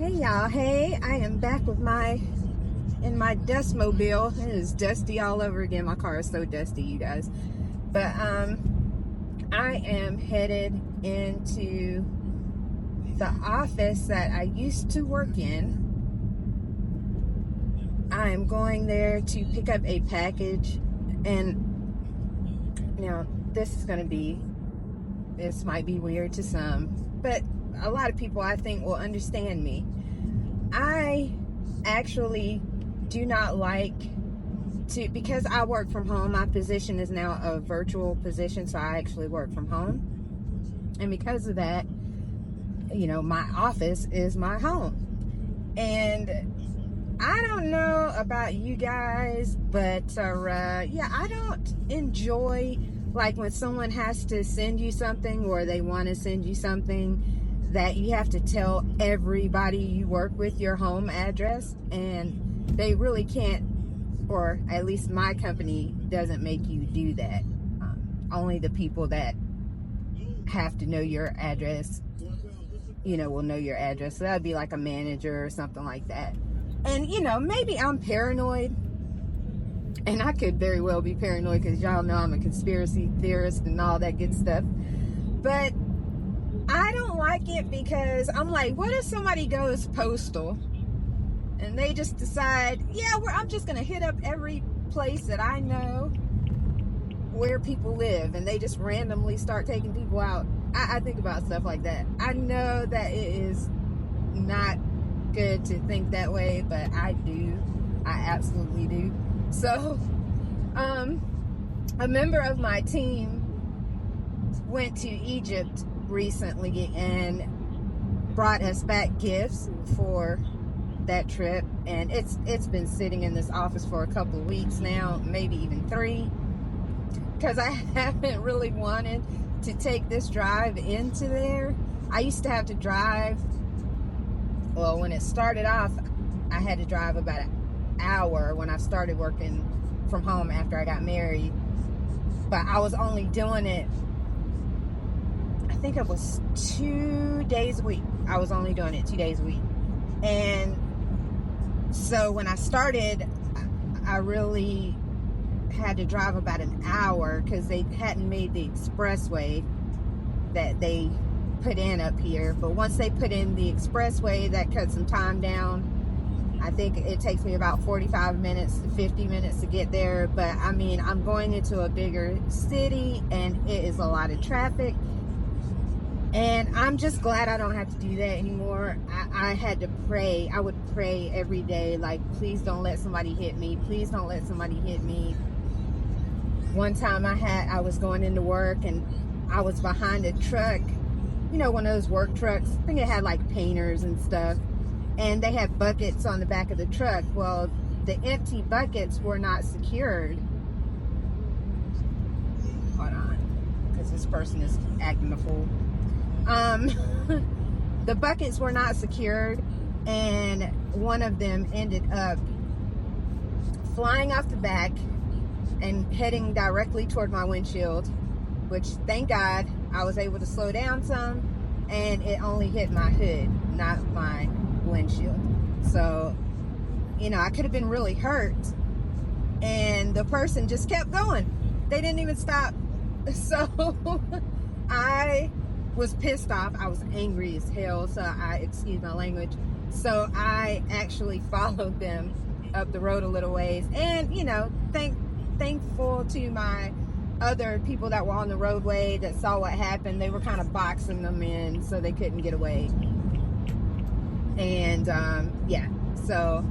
Hey y'all, hey, I am back with my dustmobile. It is dusty all over again. My car is so dusty, you guys. But I am headed into the office that I used to work in. I'm going there to pick up a package, and now this might be weird to some, but a lot of people I think will understand me. I actually do not like to, because I work from home. My position is now a virtual position, so I actually work from home. And because of that, my office is my home. And I don't know about you guys, but I don't enjoy like when someone has to send you something, or they want to send you something, that you have to tell everybody you work with your home address, and they really can't, or at least my company doesn't make you do that. Only the people that have to know your address, will know your address. So that'd be like a manager or something like that. And, maybe I'm paranoid, and I could very well be paranoid because y'all know I'm a conspiracy theorist and all that good stuff. But I don't like it because I'm like, what if somebody goes postal and they just decide, I'm just going to hit up every place that I know where people live, and they just randomly start taking people out. I think about stuff like that. I know that it is not good to think that way, but I do. I absolutely do. So, a member of my team went to Egypt recently and brought us back gifts for that trip, and it's been sitting in this office for a couple of weeks now, maybe even 3, because I haven't really wanted to take this drive into there. I used to have to drive, well, when it started off, I had to drive about an hour when I started working from home after I got married, but I was only doing it, I think it was 2 days a week. I was only doing it 2 days a week. And so when I started, I really had to drive about an hour because they hadn't made the expressway that they put in up here. But once they put in the expressway, that cut some time down. I think it takes me about 45 minutes to 50 minutes to get there. But I mean, I'm going into a bigger city and it is a lot of traffic. And I'm just glad I don't have to do that anymore. I had to pray. I would pray every day, like, please don't let somebody hit me. Please don't let somebody hit me. One time I was going into work and I was behind a truck, one of those work trucks. I think it had like painters and stuff. And they had buckets on the back of the truck. Well, the empty buckets were not secured. Hold on, because this person is acting a fool. The buckets were not secured, and one of them ended up flying off the back and heading directly toward my windshield, which, thank God, I was able to slow down some, and it only hit my hood, not my windshield. So, I could have been really hurt, and the person just kept going. They didn't even stop. So I was pissed off. I was angry as hell, so excuse my language. So I actually followed them up the road a little ways, and thankful to my other people that were on the roadway that saw what happened. They were kind of boxing them in so they couldn't get away. And so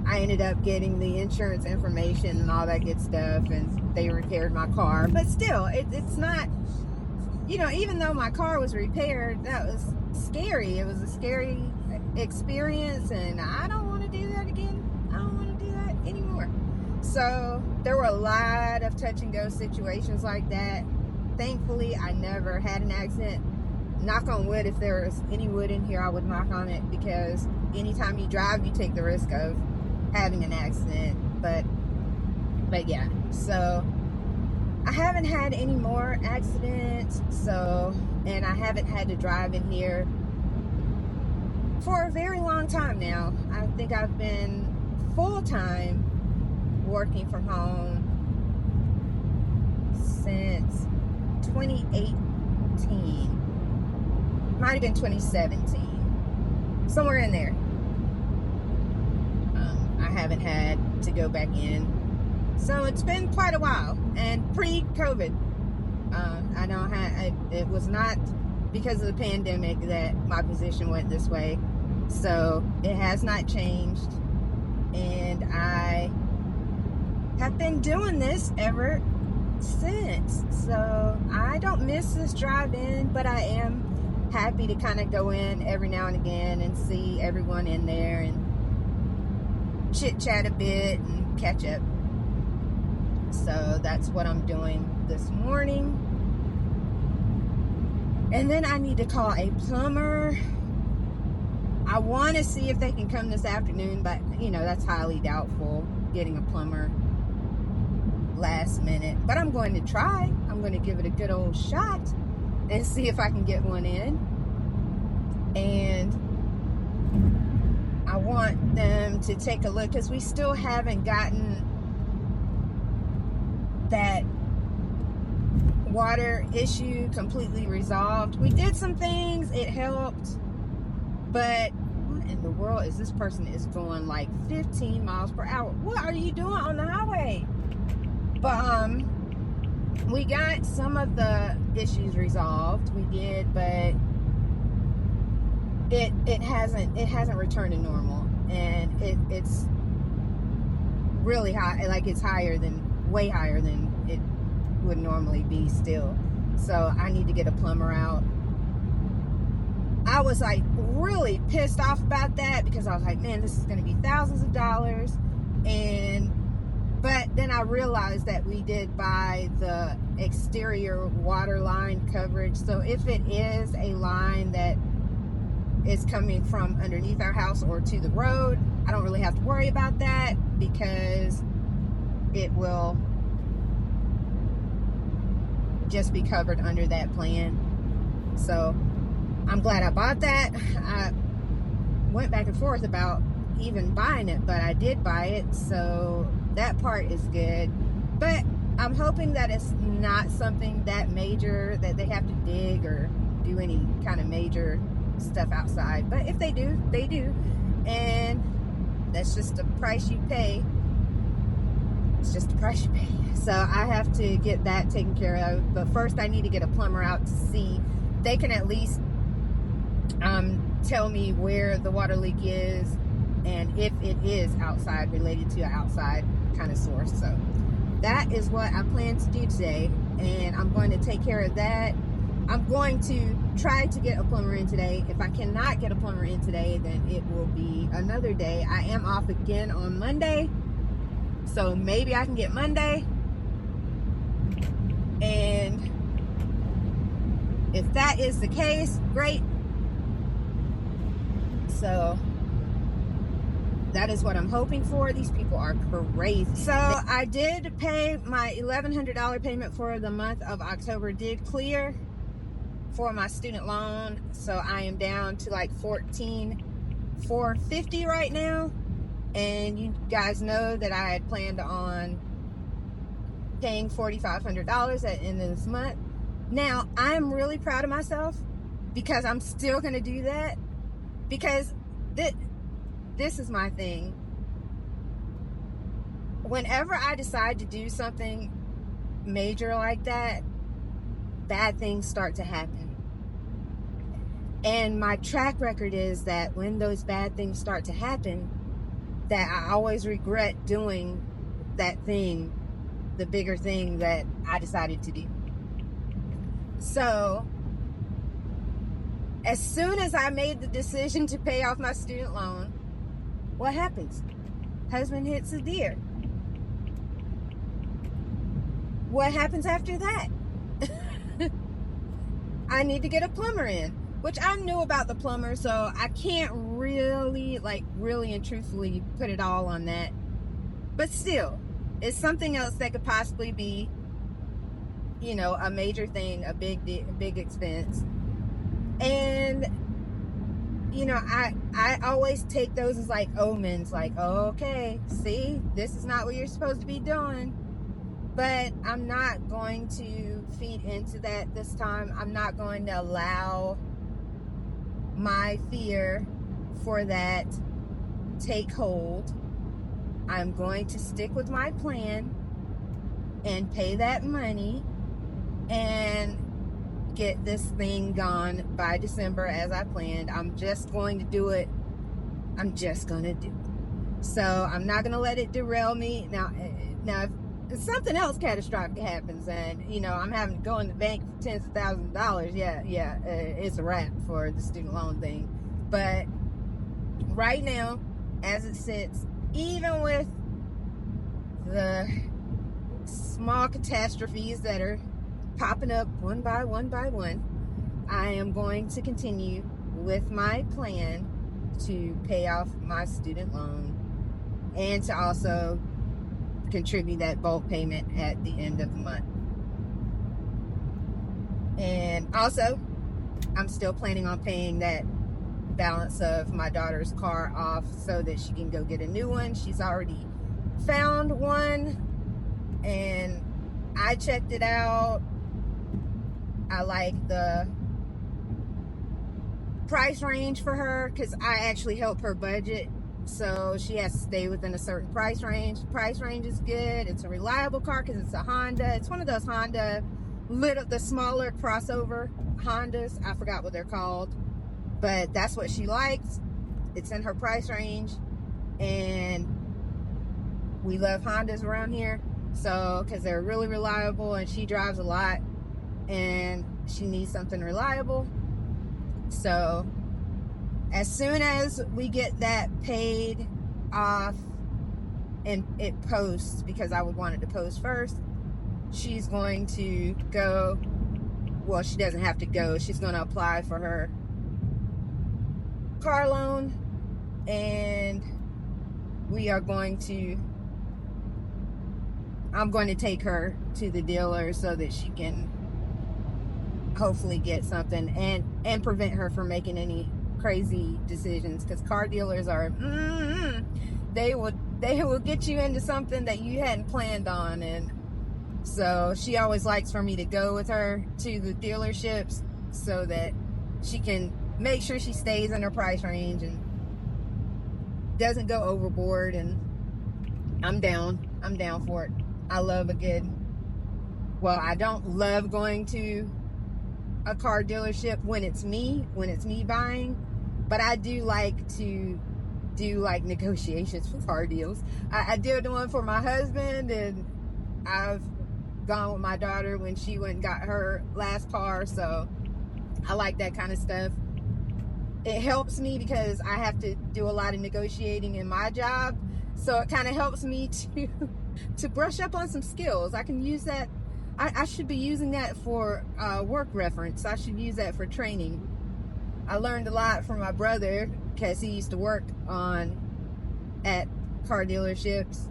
I ended up getting the insurance information and all that good stuff, and they repaired my car. But still, it's not, even though my car was repaired, that was scary. It was a scary experience, and I don't want to do that again. I don't want to do that anymore. So there were a lot of touch and go situations like that. Thankfully, I never had an accident. Knock on wood, if there was any wood in here, I would knock on it, because anytime you drive, you take the risk of having an accident. But yeah, so I haven't had any more accidents, and I haven't had to drive in here for a very long time now. I think I've been full-time working from home since 2018. Might have been 2017. Somewhere in there. I haven't had to go back in. So it's been quite a while. And pre-COVID, I don't have, it was not because of the pandemic that my position went this way. So it has not changed. And I have been doing this ever since. So I don't miss this drive-in, but I am happy to kind of go in every now and again and see everyone in there and chit-chat a bit and catch up. So that's what I'm doing this morning. And then I need to call a plumber. I want to see if they can come this afternoon, but that's highly doubtful, getting a plumber last minute. But I'm going to try. I'm going to give it a good old shot and see if I can get one in. And I want them to take a look, because we still haven't gotten that water issue completely resolved. We did some things, it helped, but what in the world is this person is going like 15 miles per hour? What are you doing on the highway? But we got some of the issues resolved. We did, but it hasn't returned to normal, and it's really high. Like, it's way higher than it would normally be still. So I need to get a plumber out. I was like really pissed off about that, because I was like, man, this is going to be thousands of dollars. But then I realized that we did buy the exterior water line coverage. So if it is a line that is coming from underneath our house or to the road, I don't really have to worry about that, because it will just be covered under that plan. So I'm glad I bought that. I went back and forth about even buying it, but I did buy it, so that part is good. But I'm hoping that it's not something that major, that they have to dig or do any kind of major stuff outside. But if they do, they do. And that's just the price you pay. It's just the price you pay. So I have to get that taken care of. But first I need to get a plumber out to see. They can at least tell me where the water leak is, and if it is outside, related to an outside kind of source. So that is what I plan to do today, and I'm going to take care of that. I'm going to try to get a plumber in today. If I cannot get a plumber in today, then it will be another day. I am off again on Monday, so maybe I can get Monday. And if that is the case, great. So that is what I'm hoping for. These people are crazy. So I did pay my $1,100 payment for the month of October, did clear for my student loan. So I am down to like $14,450 right now. And you guys know that I had planned on paying $4,500 at the end of this month. Now, I'm really proud of myself, because I'm still going to do that, because this is my thing. Whenever I decide to do something major like that, bad things start to happen. And my track record is that when those bad things start to happen, that I always regret doing that thing, the bigger thing that I decided to do. So as soon as I made the decision to pay off my student loan, what happens? Husband hits a deer. What happens after that? I need to get a plumber in, which I knew about the plumber, so I can't really and truthfully put it all on that. But still, it's something else that could possibly be, a major thing, a big expense. And you know, I always take those as like omens, like, oh, okay, see, this is not what you're supposed to be doing. But I'm not going to feed into that this time. I'm not going to allow my fear for that take hold. I'm going to stick with my plan and pay that money and get this thing gone by December as I planned. I'm just going to do it. I'm just going to do it. So I'm not going to let it derail me. Now, if something else catastrophic happens and, you know, I'm having to go in the bank for tens of thousands of dollars, it's a wrap for the student loan thing. But right now, as it sits, even with the small catastrophes that are popping up one by one, I am going to continue with my plan to pay off my student loan and to also contribute that bulk payment at the end of the month. And also, I'm still planning on paying that balance of my daughter's car off so that she can go get a new one. She's already found one and I checked it out. I like the price range for her because I actually help her budget, so she has to stay within a certain price range. The price range is good. It's a reliable car because it's a Honda. It's one of those Honda the smaller crossover Hondas. I forgot what they're called, but that's what she likes. It's in her price range, and we love Hondas around here, so because they're really reliable, and she drives a lot and she needs something reliable. So as soon as we get that paid off and it posts, because I would want it to post first, she's going to go, well, she doesn't have to go, she's going to apply for her car loan, and I'm going to take her to the dealer so that she can hopefully get something and prevent her from making any crazy decisions, because car dealers are they will get you into something that you hadn't planned on. And so she always likes for me to go with her to the dealerships so that she can make sure she stays in her price range and doesn't go overboard. And I'm down for it. I love a good, well, I don't love going to a car dealership when it's me buying, but I do like to do like negotiations for car deals. I did one for my husband, and I've gone with my daughter when she went and got her last car, so I like that kind of stuff. It helps me because I have to do a lot of negotiating in my job, so it kind of helps me to brush up on some skills. I can use that. I should be using that for work reference. I should use that for training. I learned a lot from my brother because he used to work at car dealerships,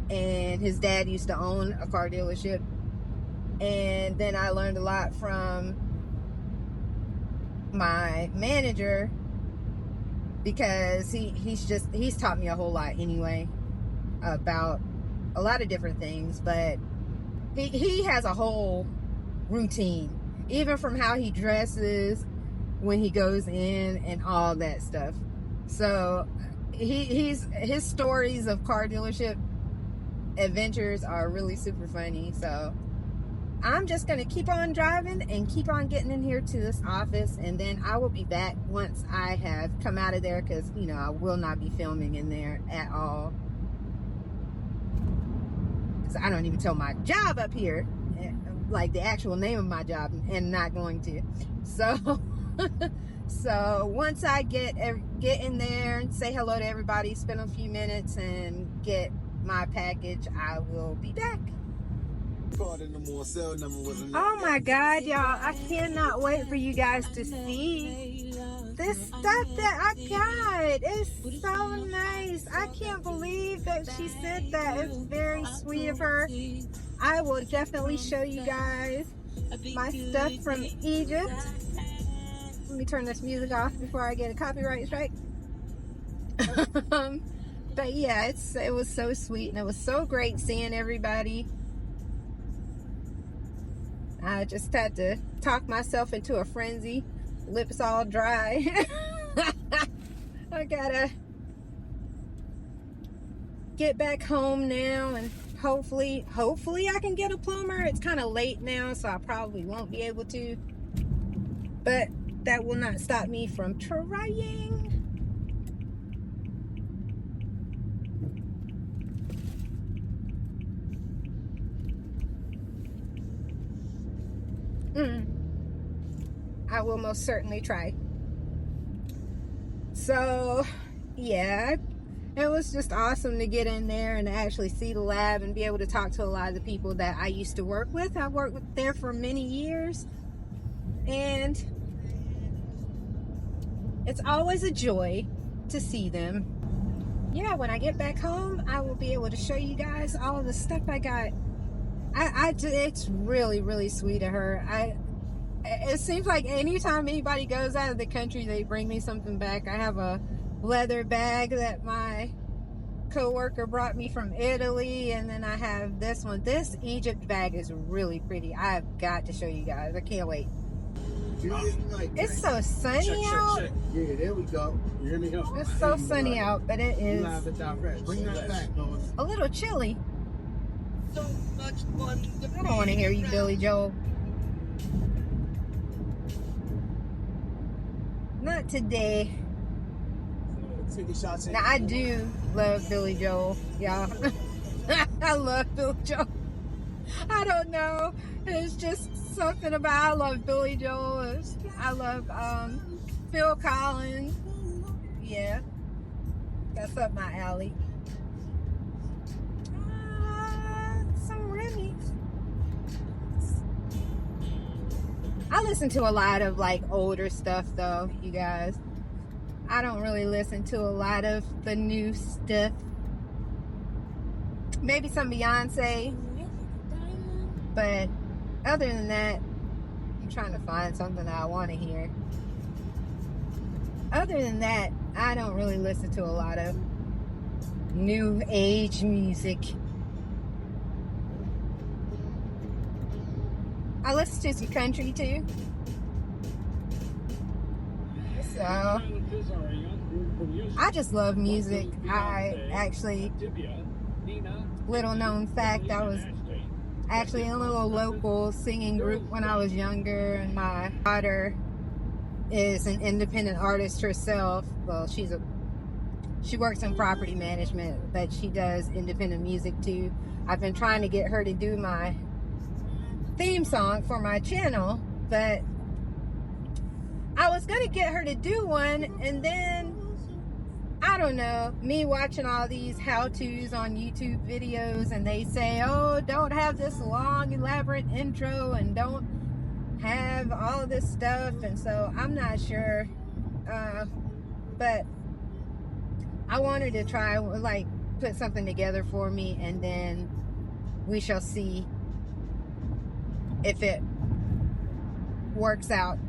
and his dad used to own a car dealership. And then I learned a lot from my manager because he's taught me a whole lot anyway about a lot of different things. But he has a whole routine, even from how he dresses when he goes in and all that stuff. So his stories of car dealership adventures are really super funny. So I'm just going to keep on driving and keep on getting in here to this office, and then I will be back once I have come out of there, because, you know, I will not be filming in there at all. Because I don't even tell my job up here, like the actual name of my job, and not going to. So, so once I get in there and say hello to everybody, spend a few minutes and get my package, I will be back. Oh my God, y'all, I cannot wait for you guys to see this stuff that I got. It's so nice. I can't believe that she said that. It's very sweet of her. I will definitely show you guys my stuff from Egypt. Let me turn this music off before I get a copyright strike. But yeah, it was so sweet, and it was so great seeing everybody. I just had to talk myself into a frenzy. Lips all dry. I gotta get back home now, and hopefully I can get a plumber. It's kind of late now, so I probably won't be able to, but that will not stop me from trying. I will most certainly try. So yeah, it was just awesome to get in there and actually see the lab and be able to talk to a lot of the people that I used to work with. I worked there for many years, and it's always a joy to see them. Yeah, when I get back home, I will be able to show you guys all of the stuff I got. It's really, really sweet of her. It seems like anytime anybody goes out of the country, they bring me something back. I have a leather bag that my coworker brought me from Italy, and then I have this one. This Egypt bag is really pretty. I've got to show you guys. I can't wait. It's so sunny out. Yeah, there we go. You hear me? It's so sunny out, but it is Bring that back, a little chilly. So much fun. I don't want to hear you, Billy Joel. Not today. Now, I do love Billy Joel, y'all. I love Billy Joel. I don't know. It's just something about, I love Billy Joel. I love Phil Collins. Yeah. That's up my alley. Some Remy. I listen to a lot of like older stuff though, you guys. I don't really listen to a lot of the new stuff. Maybe some Beyonce. But other than that, I'm trying to find something that I want to hear. Other than that, I don't really listen to a lot of new age music. I listen to some country too. So I just love music. I actually, little known fact, I was actually in a little local singing group when I was younger, and my daughter is an independent artist herself. Well, she works in property management, but she does independent music too. I've been trying to get her to do my theme song for my channel, but I was gonna get her to do one, and then I don't know, me watching all these how-tos on YouTube videos, and they say, oh, don't have this long elaborate intro and don't have all of this stuff, and so I'm not sure, but I wanted to try, like, put something together for me, and then we shall see if it works out.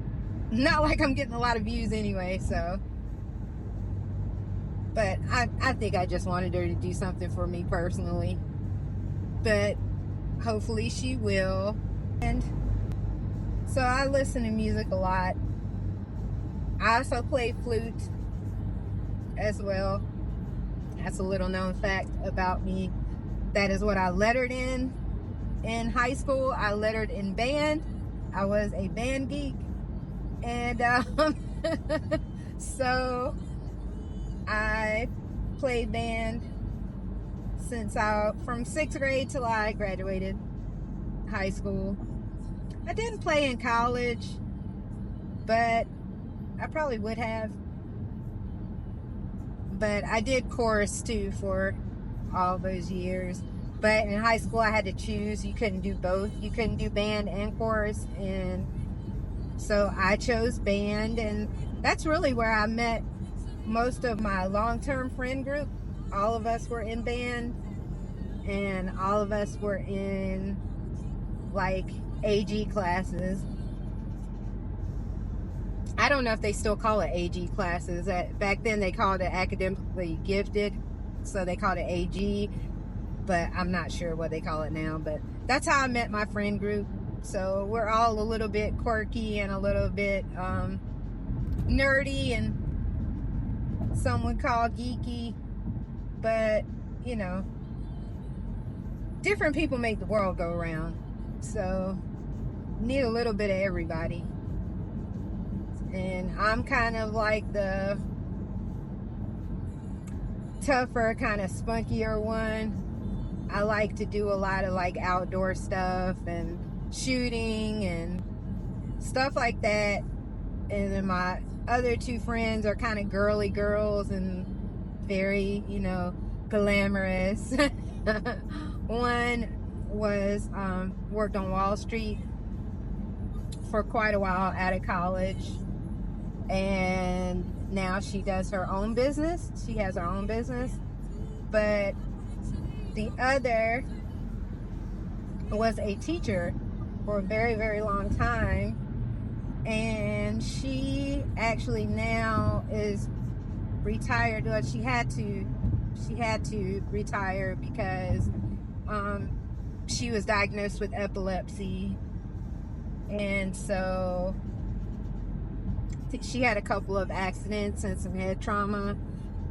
Not like I'm getting a lot of views anyway, so. But I think I just wanted her to do something for me personally. But hopefully she will. And so I listen to music a lot. I also play flute as well. That's a little known fact about me. That is what I lettered in high school. I lettered in band. I was a band geek. And so I played band from 6th grade till I graduated high school. I didn't play in college, but I probably would have. But I did chorus too for all those years. But in high school I had to choose. You couldn't do both. You couldn't do band and chorus, and so I chose band, and that's really where I met most of my long-term friend group. All of us were in band, and all of us were in like AG classes. I don't know if they still call it AG classes. Back then they called it academically gifted, so they called it AG, but I'm not sure what they call it now. But that's how I met my friend group. So we're all a little bit quirky and a little bit nerdy, and some would call geeky, but you know, different people make the world go round. So need a little bit of everybody. And I'm kind of like the tougher, kind of spunkier one. I like to do a lot of like outdoor stuff and shooting and stuff like that. And then my other two friends are kind of girly girls and very, you know, glamorous. One was worked on Wall Street for quite a while out of college, and now she does her own business. She has her own business. But the other was a teacher for a very, very long time, and she actually now is retired. But she had to retire because she was diagnosed with epilepsy, and so she had a couple of accidents and some head trauma,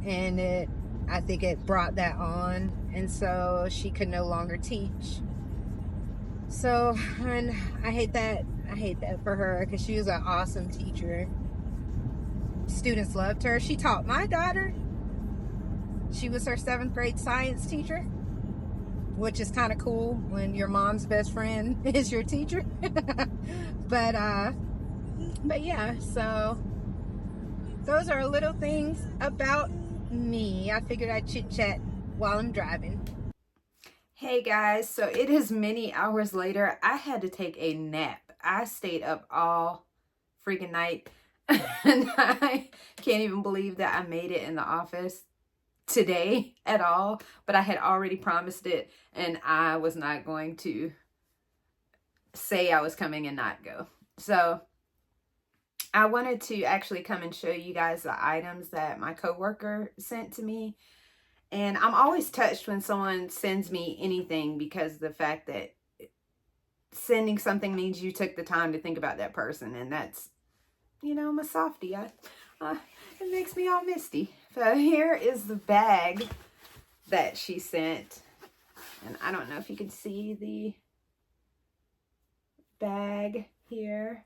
and I think it brought that on, and so she could no longer teach. So, and I hate that for her, because she was an awesome teacher. Students loved her. She taught my daughter. She was her 7th grade science teacher, which is kind of cool when your mom's best friend is your teacher. But yeah, so those are little things about me. I figured I'd chit chat while I'm driving. Hey guys, so it is many hours later. I had to take a nap. I stayed up all freaking night, and I can't even believe that I made it in the office today at all, but I had already promised it, and I was not going to say I was coming and not go. So I wanted to actually come and show you guys the items that my coworker sent to me. And I'm always touched when someone sends me anything, because the fact that sending something means you took the time to think about that person. And that's, you know, I'm a softie. It makes me all misty. So here is the bag that she sent. And I don't know if you can see the bag here,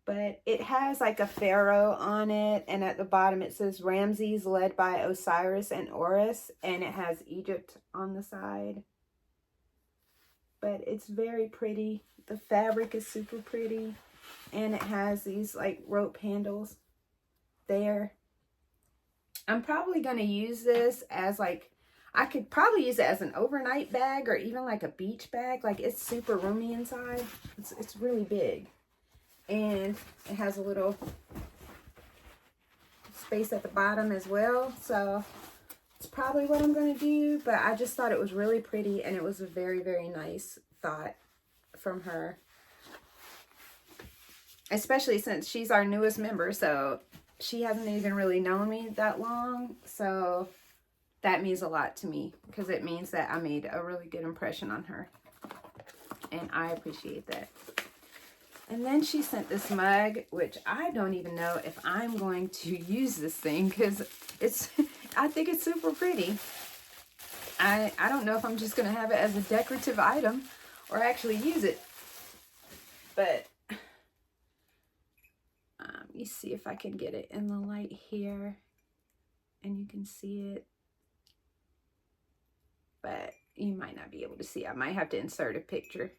but it has like a pharaoh on it, and at the bottom it says Ramses led by Osiris and Horus, and it has Egypt on the side. But it's very pretty. The fabric is super pretty, and it has these like rope handles there. I'm probably going to use this as like, I could probably use it as an overnight bag, or even like a beach bag. Like, it's super roomy inside. It's really big. And it has a little space at the bottom as well. So it's probably what I'm going to do. But I just thought it was really pretty, and it was a very, very nice thought from her. Especially since she's our newest member. So she hasn't even really known me that long. So that means a lot to me, because it means that I made a really good impression on her. And I appreciate that. And then she sent this mug, which I don't even know if I'm going to use this thing, because I think it's super pretty. I don't know if I'm just going to have it as a decorative item or actually use it. But let me see if I can get it in the light here, and you can see it. But you might not be able to see. I might have to insert a picture.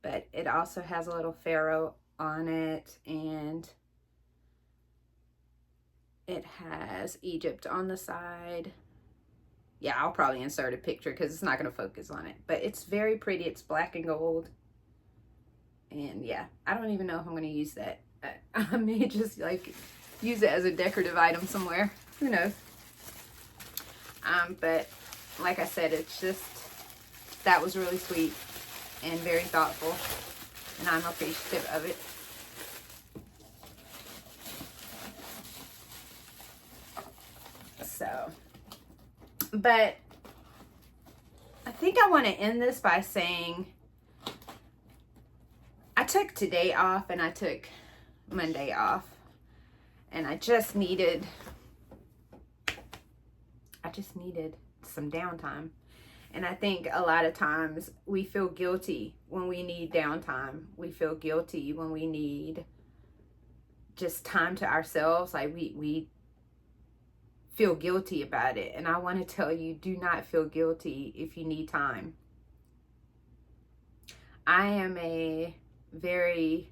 But it also has a little pharaoh on it, and it has Egypt on the side. Yeah, I'll probably insert a picture because it's not going to focus on it. But it's very pretty. It's black and gold. And yeah, I don't even know if I'm going to use that. I may just like use it as a decorative item somewhere. Who knows? But like I said, it's just, that was really sweet and very thoughtful. and I'm appreciative of it. So, but I think I want to end this by saying I took today off and I took Monday off, and I just needed some downtime. And I think a lot of times we feel guilty when we need downtime. We feel guilty when we need just time to ourselves. Like we feel guilty about it. And I want to tell you, do not feel guilty if you need time. I am a very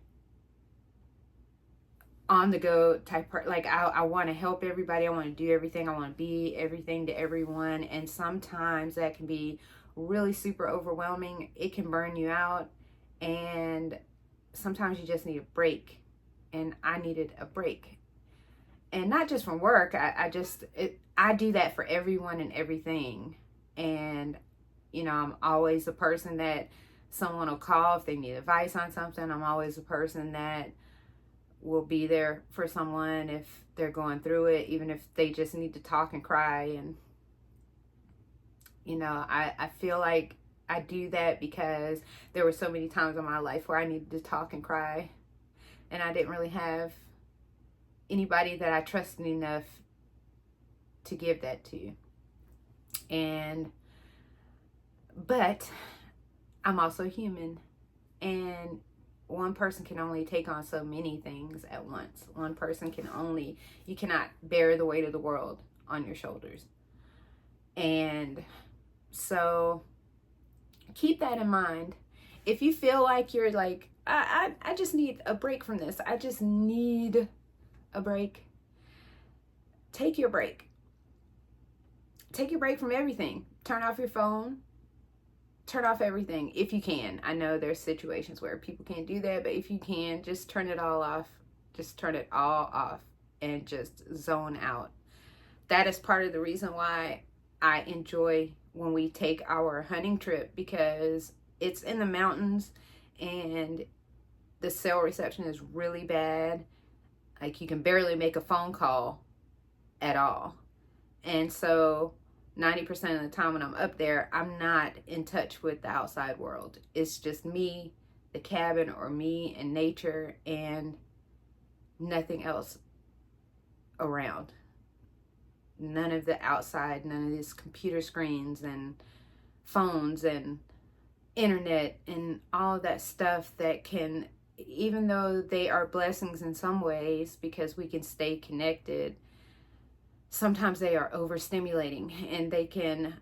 on the go type person. Like I want to help everybody. I want to do everything. I want to be everything to everyone. And sometimes that can be really super overwhelming. It can burn you out. And sometimes you just need a break. And I needed a break. And not just from work. I do that for everyone and everything. And, you know, I'm always the person that someone will call if they need advice on something. I'm always the person that will be there for someone if they're going through it, even if they just need to talk and cry. And, you know, I feel like I do that because there were so many times in my life where I needed to talk and cry, and I didn't really have anybody that I trusted enough to give that to. But I'm also human, and one person can only take on so many things at once. You cannot bear the weight of the world on your shoulders. And so keep that in mind. If you feel like you're like, I just need a break from this. I just need a break. Take your break. Take your break from everything. Turn off your phone. Turn off everything if you can. I know there's situations where people can't do that, but if you can, just turn it all off. Just turn it all off and just zone out. That is part of the reason why I enjoy when we take our hunting trip, because it's in the mountains and the cell reception is really bad. Like, you can barely make a phone call at all. And so 90% of the time when I'm up there, I'm not in touch with the outside world. It's just me, the cabin, or me and nature, and nothing else around. None of the outside, none of these computer screens and phones and internet and all of that stuff that can, even though they are blessings in some ways because we can stay connected, sometimes they are overstimulating and they can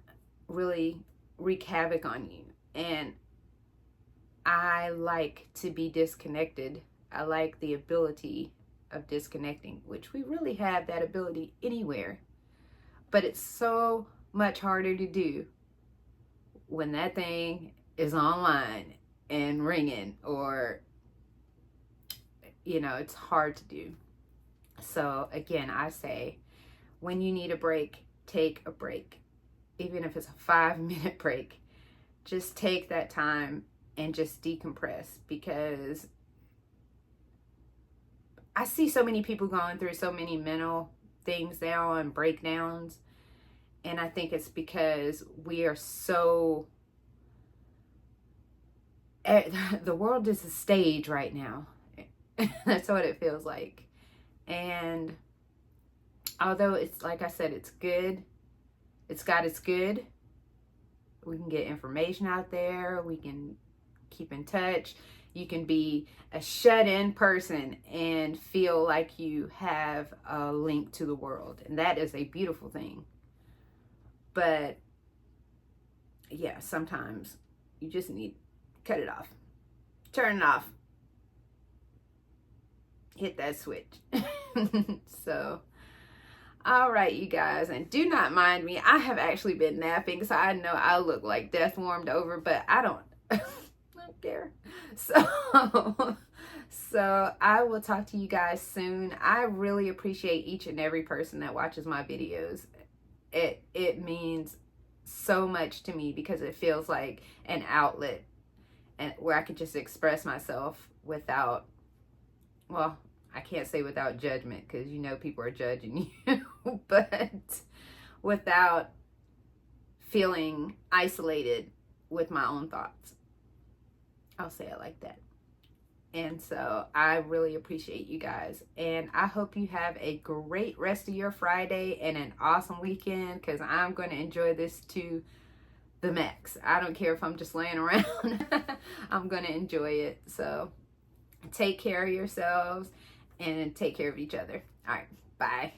really wreak havoc on you. And I like to be disconnected. I like the ability of disconnecting, which we really have that ability anywhere. But it's so much harder to do when that thing is online and ringing, or, you know, it's hard to do. So again, I say, when you need a break, take a break. Even if it's a 5-minute break, just take that time and just decompress, because I see so many people going through so many mental things now and breakdowns. And I think it's because we are so, the world is a stage right now. That's what it feels like. And although it's, like I said, it's good, it's got its good. We can get information out there. We can keep in touch. You can be a shut-in person and feel like you have a link to the world. And that is a beautiful thing. But yeah, sometimes you just need, cut it off. Turn it off. Hit that switch. So, all right, you guys, and do not mind me. I have actually been napping, so I know I look like death warmed over, but I don't care. So I will talk to you guys soon. I really appreciate each and every person that watches my videos. It means so much to me because it feels like an outlet. and where I could just express myself without, well, I can't say without judgment, because you know people are judging you, but without feeling isolated with my own thoughts. I'll say it like that. And so I really appreciate you guys. And I hope you have a great rest of your Friday and an awesome weekend, because I'm going to enjoy this to the max. I don't care if I'm just laying around. I'm going to enjoy it. So take care of yourselves and take care of each other. All right. Bye.